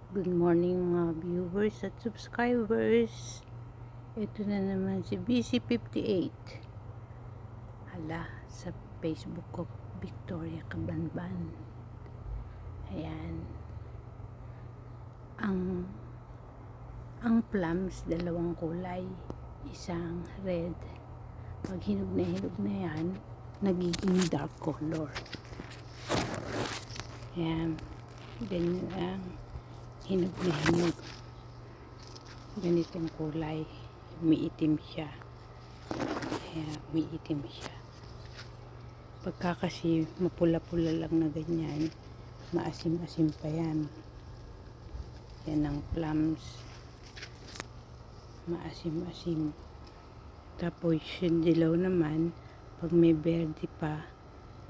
Good morning mga viewers at subscribers. Ito na naman si BC58. Hala, sa Facebook ko, Victoria Cabanban. Ayan. Ang plums, dalawang kulay. Isang red. Pag hinog na yan, nagiging dark color. Ayan. Ganyan ang hinog na hinog. Ganitong kulay. Umiitim siya. Ayan, umiitim siya. Pagka kasi mapula-pula lang na ganyan, maasim-asim pa yan. Yan ang plums. Maasim-asim. Tapos yung dilaw naman, pag may berde pa,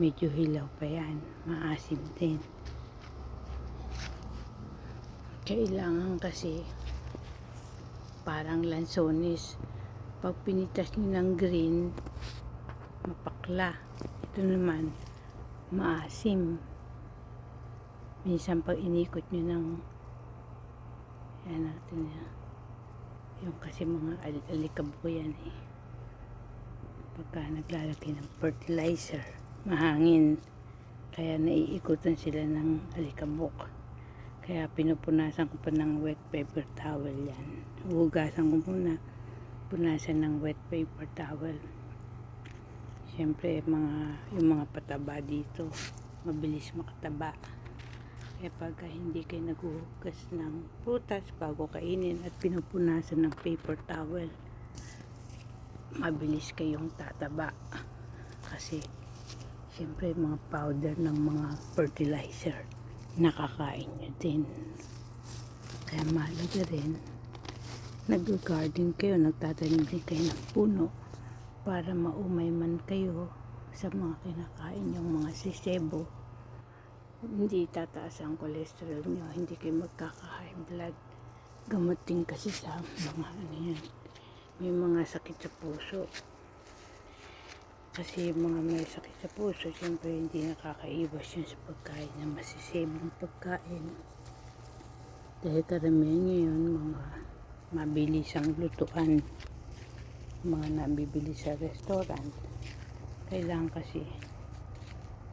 medyo hilaw pa yan. Maasim din. Kailangan kasi parang lansones. Pag pinitas nyo ng green, mapakla. Ito naman, maasim. Minsan pag inikot nyo ng yan natin yan. Yung kasi mga alikabok yan eh. Pagka naglalagay ng fertilizer, mahangin. Kaya naiikutan sila ng alikabok. Kaya pinupunasan ko pa ng wet paper towel yan. Hugasan ko muna. Punasan ng wet paper towel. Siyempre, yung mga pataba dito, mabilis makataba. Kaya pagka hindi kayo naghuhugas ng prutas bago kainin at pinupunasan ng paper towel, mabilis kayong tataba. Kasi, siyempre, mga powder ng mga fertilizer, nakakain nyo din. Kaya mahalaga rin, nag-garden kayo, nagtatanim din kayo ng puno para maumay man kayo sa mga kinakain yung mga sisebo. Hindi tataas ang cholesterol nyo, hindi kayo magkaka-high blood. Gamot din kasi sa mga ano yan, may mga sakit sa puso. Kasi yung mga may sakit sa puso, siyempre hindi nakakaiwas yun sa pagkain na masisebong pagkain. Dahil karamihan ngayon, mga mabilisang lutuan, mga nabibili sa restaurant. Kailangan kasi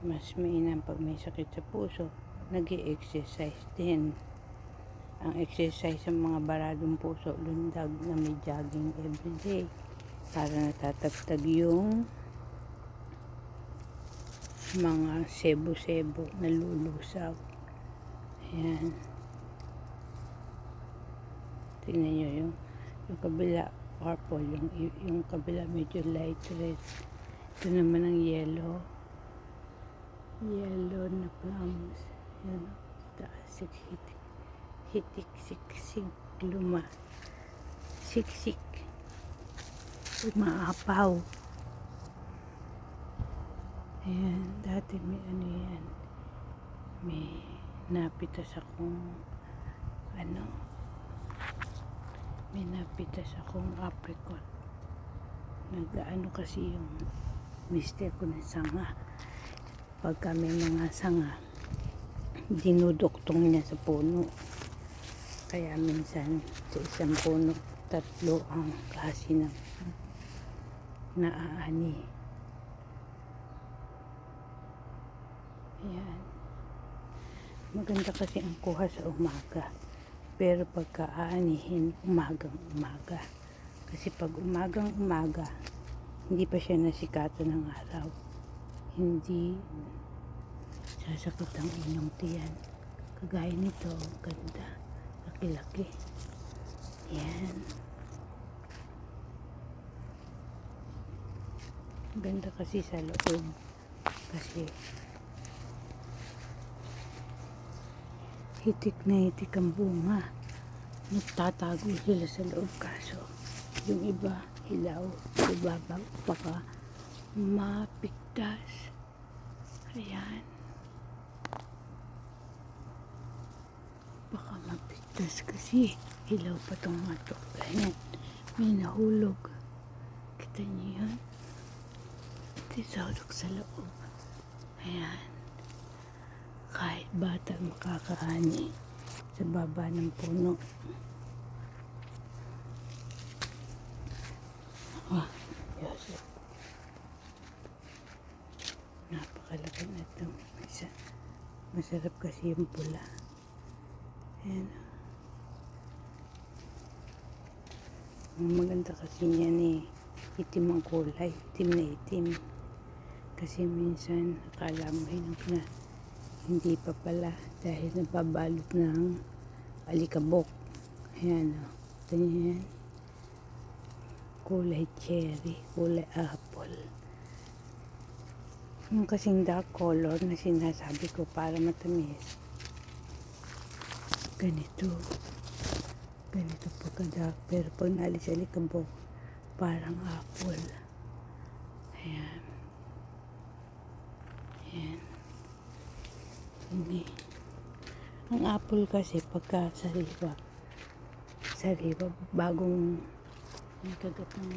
mas mainam pag may sakit sa puso, nag-i-exercise din. Ang exercise sa mga baradong puso, lundag na may jogging everyday para natatagtag yung mga sebo-sebo na lulusaw. Ayan. Tingnan nyo yung kabila purple, yung kabila medyo light red. Ito naman ang yellow na plums. Yan, taas, hitik, siksik, luma, siksik, umaapaw. Ayan, dati may ano yan, may napitas akong apricot. Nag-ano kasi yung mister ko ng sanga. Pagka may mga sanga, dinuduktong niya sa puno. Kaya minsan sa isang puno, 3 ang klase ng naaani. Ayan. Maganda kasi ang kuha sa umaga. Pero pagka aanihin, umagang-umaga. Kasi pag umagang-umaga, hindi pa siya nasikatan ng araw. Hindi sasakit ang inyong tiyan. Kagaya nito, ganda. Laki-laki. Yan. Ganda kasi sa loob. Kasi hitik na hitik ang bunga. Nagtatago sila sa loob, kaso yung iba hilaw, iba baka mapigtas. Ayan, baka mapigtas kasi hilaw pa tong matok. Ayan, may nahulog, kita niyo yan, tisahulog sa loob. Ayan, kahit bata makakaani. sa baba ng puno. Ah, Diyos. Napakalaki na ito. Isa. Masarap kasi yung pula. Ayan. Ang maganda kasi niyan eh. Itim ang kulay. Itim na itim. Kasi minsan akala mo hinog na. Hindi pa pala. Dahil napabalot ng alikabok. Ayan o. Ito yan. Kulay cherry. Kulay apple. Yung kasing dark color na sinasabi ko para matamis. Ganito pagka-dark, pero pag naalis sa alikabok parang apple. Ayan. Hindi. Ang apple kasi pagka sariwa bagong nagkagat ng